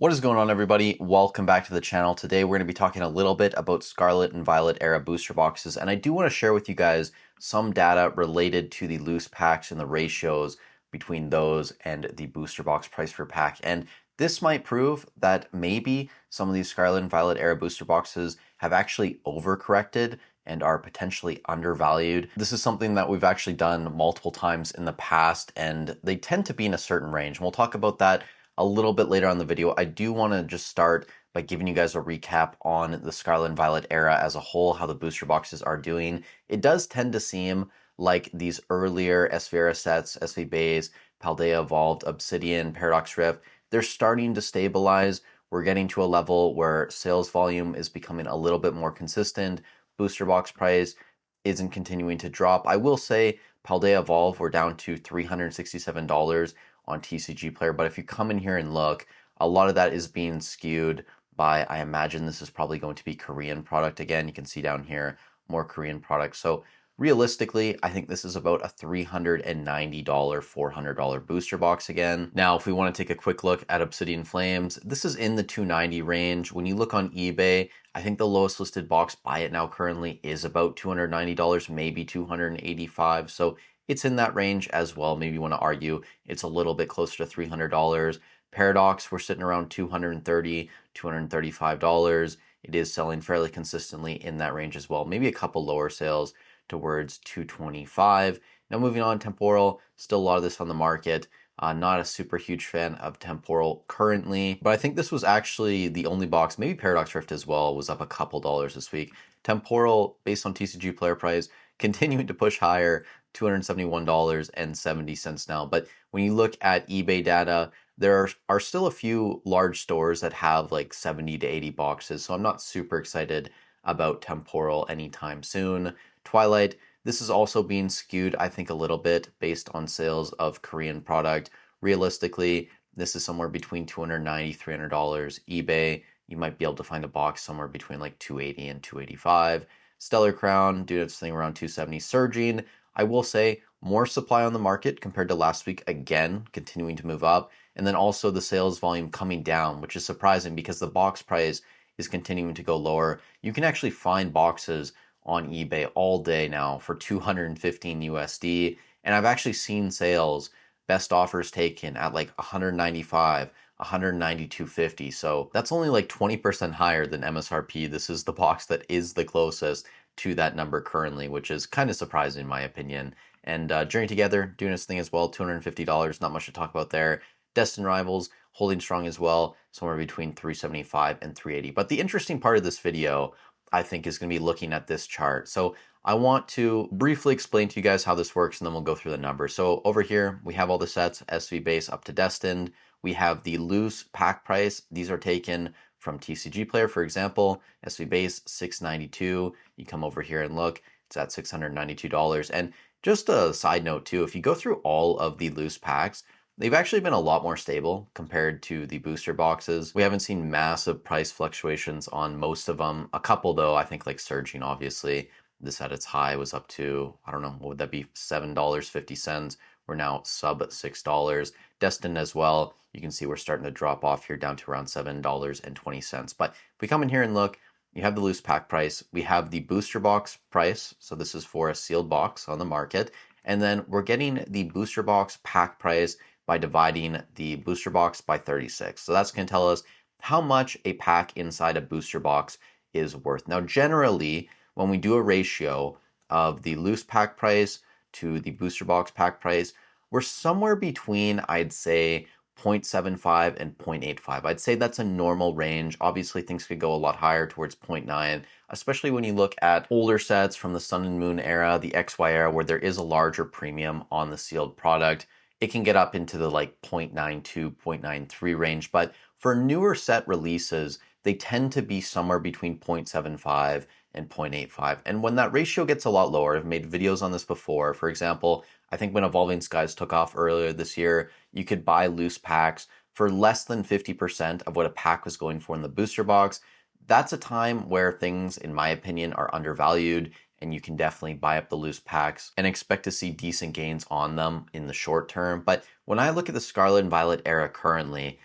What is going on, everybody? Welcome back to the channel. Today we're going to be talking a little bit about Scarlet and Violet era booster boxes, and I do want to share with you guys some data related to the loose packs and the ratios between those and the booster box price per pack. And this might prove that maybe some of these Scarlet and Violet era booster boxes have actually overcorrected and are potentially undervalued. This is something that we've actually done multiple times in the past, and they tend to be in a certain range. And we'll talk about that a little bit later on in the video. I do want to just start by giving you guys a recap on the Scarlet and Violet era as a whole, how the booster boxes are doing. It does tend to seem like these earlier SV era sets, SV Base, Paldea Evolved, Obsidian, Paradox Rift, they're starting to stabilize. We're getting to a level where sales volume is becoming a little bit more consistent. Booster box price isn't continuing to drop. I will say Paldea Evolve, we're down to $367 on TCG Player, but if you come in here and look, a lot of that is being skewed by, I imagine this is probably going to be Korean product again. You can see down here more Korean products. So realistically, I think this is about a $390, $400 booster box again. Now, if we want to take a quick look at Obsidian Flames, this is in the $290 range. When you look on eBay, I think the lowest listed box by it now currently is about $290, maybe $285. So it's in that range as well. Maybe you want to argue it's a little bit closer to $300. Paradox, we're sitting around $230, $235. It is selling fairly consistently in that range as well. Maybe a couple lower sales towards $225. Now moving on, Temporal, still a lot of this on the market. Not a super huge fan of Temporal currently, but I think this was actually the only box, maybe Paradox Rift as well, was up a couple dollars this week. Temporal, based on TCG Player price, continuing to push higher, $271.70 now. But when you look at eBay data, there are still a few large stores that have like 70 to 80 boxes, so I'm not super excited about Temporal anytime soon. Twilight, this is also being skewed, I think, a little bit based on sales of Korean product. Realistically, this is somewhere between $290, $300. eBay, you might be able to find a box somewhere between like $280 and $285. Stellar Crown, doing its thing around $270, surging. I will say more supply on the market compared to last week, again, continuing to move up. And then also the sales volume coming down, which is surprising because the box price is continuing to go lower. You can actually find boxes on eBay all day now for 215 USD. And I've actually seen sales, best offers taken at like 195, 192.50. So that's only like 20% higher than MSRP. This is the box that is the closest to that number currently, which is kind of surprising in my opinion. And Journey Together doing its thing as well, $250, not much to talk about there. Destined Rivals holding strong as well, somewhere between 375 and 380. But the interesting part of this video, I think, is going to be looking at this chart. So I want to briefly explain to you guys how this works, and then we'll go through the numbers. So over here, we have all the sets, SV Base up to Destined. We have the loose pack price. These are taken from TCG Player, for example. SV Base, $692. You come over here and look, it's at $692. And just a side note too, if you go through all of the loose packs, they've actually been a lot more stable compared to the booster boxes. We haven't seen massive price fluctuations on most of them. A couple though, I think, like Surging, obviously. This at its high was up to, I don't know, what would that be? $7.50. We're now sub $6. Destined as well, you can see we're starting to drop off here down to around $7.20. But if we come in here and look, you have the loose pack price. We have the booster box price. So this is for a sealed box on the market. And then we're getting the booster box pack price by dividing the booster box by 36. So that's going to tell us how much a pack inside a booster box is worth. Now, generally, when we do a ratio of the loose pack price to the booster box pack price, we're somewhere between, I'd say, 0.75 and 0.85. I'd say that's a normal range. Obviously, things could go a lot higher towards 0.9, especially when you look at older sets from the Sun and Moon era, the XY era, where there is a larger premium on the sealed product. It can get up into the like 0.92, 0.93 range, but for newer set releases, they tend to be somewhere between 0.75 and 0.85. And when that ratio gets a lot lower, I've made videos on this before. For example, I think when Evolving Skies took off earlier this year, you could buy loose packs for less than 50% of what a pack was going for in the booster box. That's a time where things, in my opinion, are undervalued, and you can definitely buy up the loose packs and expect to see decent gains on them in the short term. But when I look at the Scarlet and Violet era currently,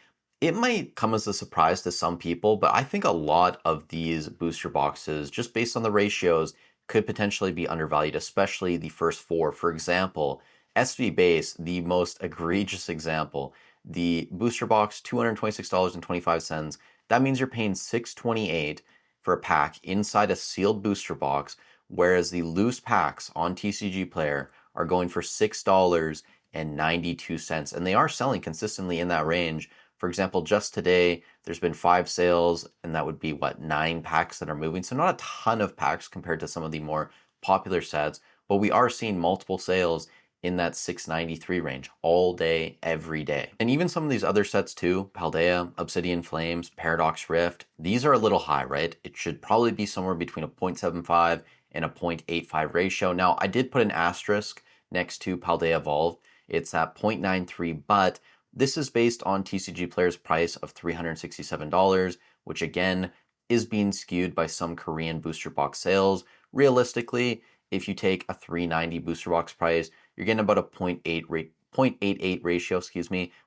It might come as a surprise to some people, but I think a lot of these booster boxes, just based on the ratios, could potentially be undervalued, especially the first four. For example, SV Base, the most egregious example, the booster box, $226.25. That means you're paying $628 for a pack inside a sealed booster box, whereas the loose packs on TCG Player are going for $6.92, and they are selling consistently in that range. For example, just today, there's been 5 sales, and that would be, 9 packs that are moving. So not a ton of packs compared to some of the more popular sets, but we are seeing multiple sales in that 693 range all day, every day. And even some of these other sets too, Paldea, Obsidian Flames, Paradox Rift, these are a little high, right? It should probably be somewhere between a 0.75 and a 0.85 ratio. Now, I did put an asterisk next to Paldea Evolve. It's at 0.93, but this is based on TCG Player's price of $367, which again is being skewed by some Korean booster box sales. Realistically, if you take a $390 booster box price, you're getting about a 0.88 ratio,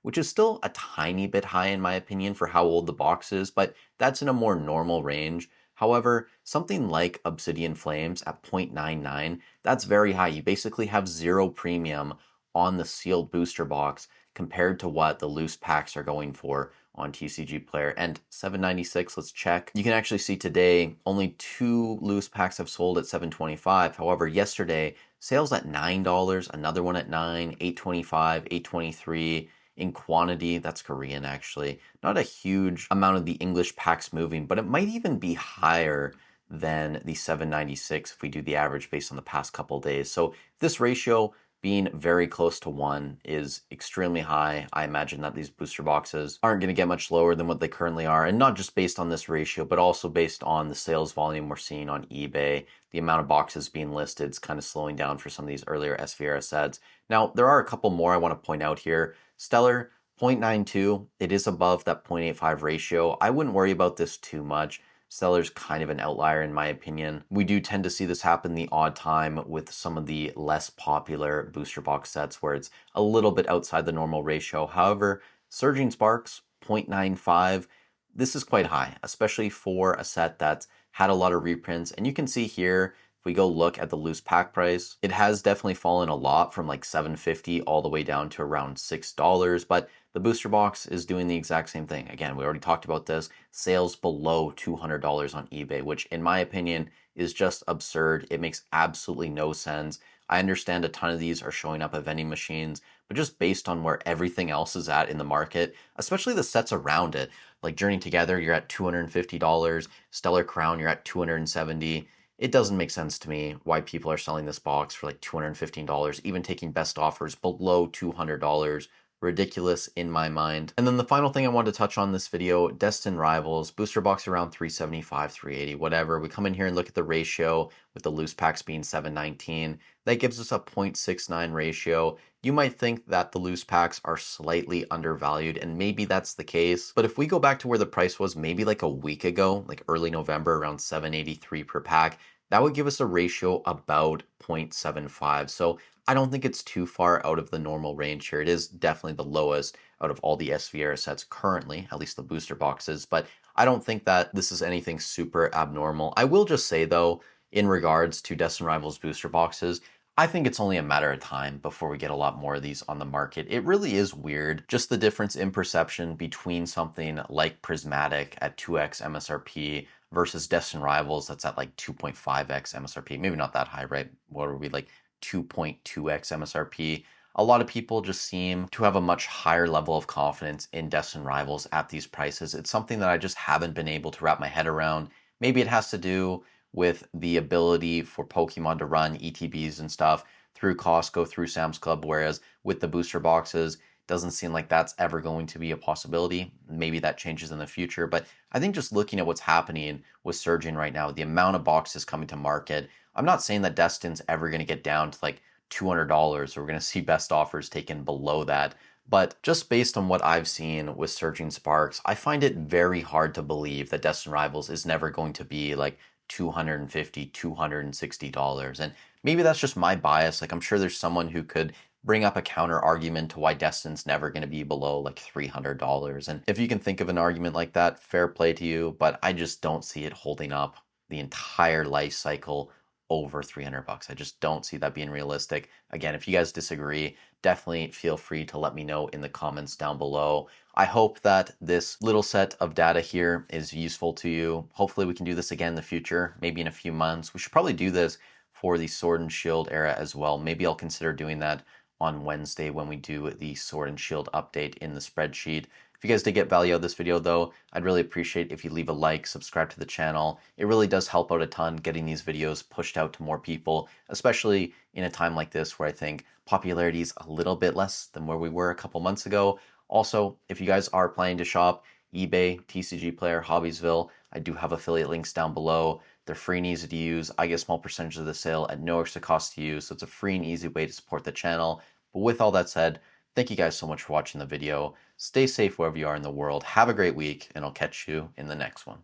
which is still a tiny bit high in my opinion for how old the box is, but that's in a more normal range. However, something like Obsidian Flames at 0.99, that's very high. You basically have zero premium on the sealed booster box compared to what the loose packs are going for on TCG Player. And $7.96, let's check. You can actually see today only 2 loose packs have sold at $7.25. However, yesterday, sales at $9, another one at $9, $8.25, $8.23. In quantity, that's Korean actually. Not a huge amount of the English packs moving, but it might even be higher than the $7.96 if we do the average based on the past couple days. So this ratio being very close to 1 is extremely high. I imagine that these booster boxes aren't going to get much lower than what they currently are, and not just based on this ratio, but also based on the sales volume we're seeing on eBay. The amount of boxes being listed is kind of slowing down for some of these earlier SVR sets. Now, there are a couple more I want to point out here. Stellar, 0.92, it is above that 0.85 ratio. I wouldn't worry about this too much. Stellar's kind of an outlier in my opinion. We do tend to see this happen the odd time with some of the less popular booster box sets where it's a little bit outside the normal ratio. However, Surging Sparks, 0.95, this is quite high, especially for a set that's had a lot of reprints. And you can see here, if we go look at the loose pack price, it has definitely fallen a lot from like $7.50 all the way down to around $6, but the booster box is doing the exact same thing. Again, we already talked about this, sales below $200 on eBay, which in my opinion is just absurd. It makes absolutely no sense. I understand a ton of these are showing up at vending machines, but just based on where everything else is at in the market, especially the sets around it, like Journey Together, you're at $250, Stellar Crown, you're at $270. It doesn't make sense to me why people are selling this box for like $215, even taking best offers below $200. Ridiculous in my mind. And then the final thing I wanted to touch on this video, Destin Rivals, booster box around 375, 380, whatever. We come in here and look at the ratio with the loose packs being 719. That gives us a 0.69 ratio. You might think that the loose packs are slightly undervalued, and maybe that's the case. But if we go back to where the price was maybe like a week ago, like early November, around 783 per pack, that would give us a ratio about 0.75. So I don't think it's too far out of the normal range here. It is definitely the lowest out of all the SVR sets currently, at least the booster boxes, but I don't think that this is anything super abnormal. I will just say though, in regards to Destin Rivals booster boxes, I think it's only a matter of time before we get a lot more of these on the market. It really is weird, just the difference in perception between something like Prismatic at 2x MSRP versus Destin Rivals that's at like 2.5x MSRP. Maybe not that high, right? What are we, like 2.2x MSRP? A lot of people just seem to have a much higher level of confidence in Destin Rivals at these prices. It's something that I just haven't been able to wrap my head around. Maybe it has to do with the ability for Pokemon to run ETBs and stuff through Costco, through Sam's Club, whereas with the booster boxes, doesn't seem like that's ever going to be a possibility. Maybe that changes in the future, but I think just looking at what's happening with Surgeon right now, the amount of boxes coming to market, I'm not saying that Destin's ever going to get down to like $200 or we're going to see best offers taken below that. But just based on what I've seen with Surging Sparks, I find it very hard to believe that Destin Rivals is never going to be like $250, $260. And maybe that's just my bias. Like I'm sure there's someone who could bring up a counter argument to why Destin's never going to be below like $300. And if you can think of an argument like that, fair play to you, but I just don't see it holding up the entire life cycle over 300 bucks. I just don't see that being realistic. Again, if you guys disagree, definitely feel free to let me know in the comments down below. I hope that this little set of data here is useful to you. Hopefully we can do this again in the future, maybe in a few months. We should probably do this for the Sword and Shield era as well. Maybe I'll consider doing that on Wednesday when we do the Sword and Shield update in the spreadsheet. If you guys did get value out of this video though, I'd really appreciate if you leave a like, subscribe to the channel. It really does help out a ton getting these videos pushed out to more people, especially in a time like this where I think popularity is a little bit less than where we were a couple months ago. Also, if you guys are planning to shop, eBay, TCG Player, Hobbiesville, I do have affiliate links down below. They're free and easy to use. I get a small percentage of the sale at no extra cost to you, so it's a free and easy way to support the channel. But with all that said, thank you guys so much for watching the video. Stay safe wherever you are in the world. Have a great week, and I'll catch you in the next one.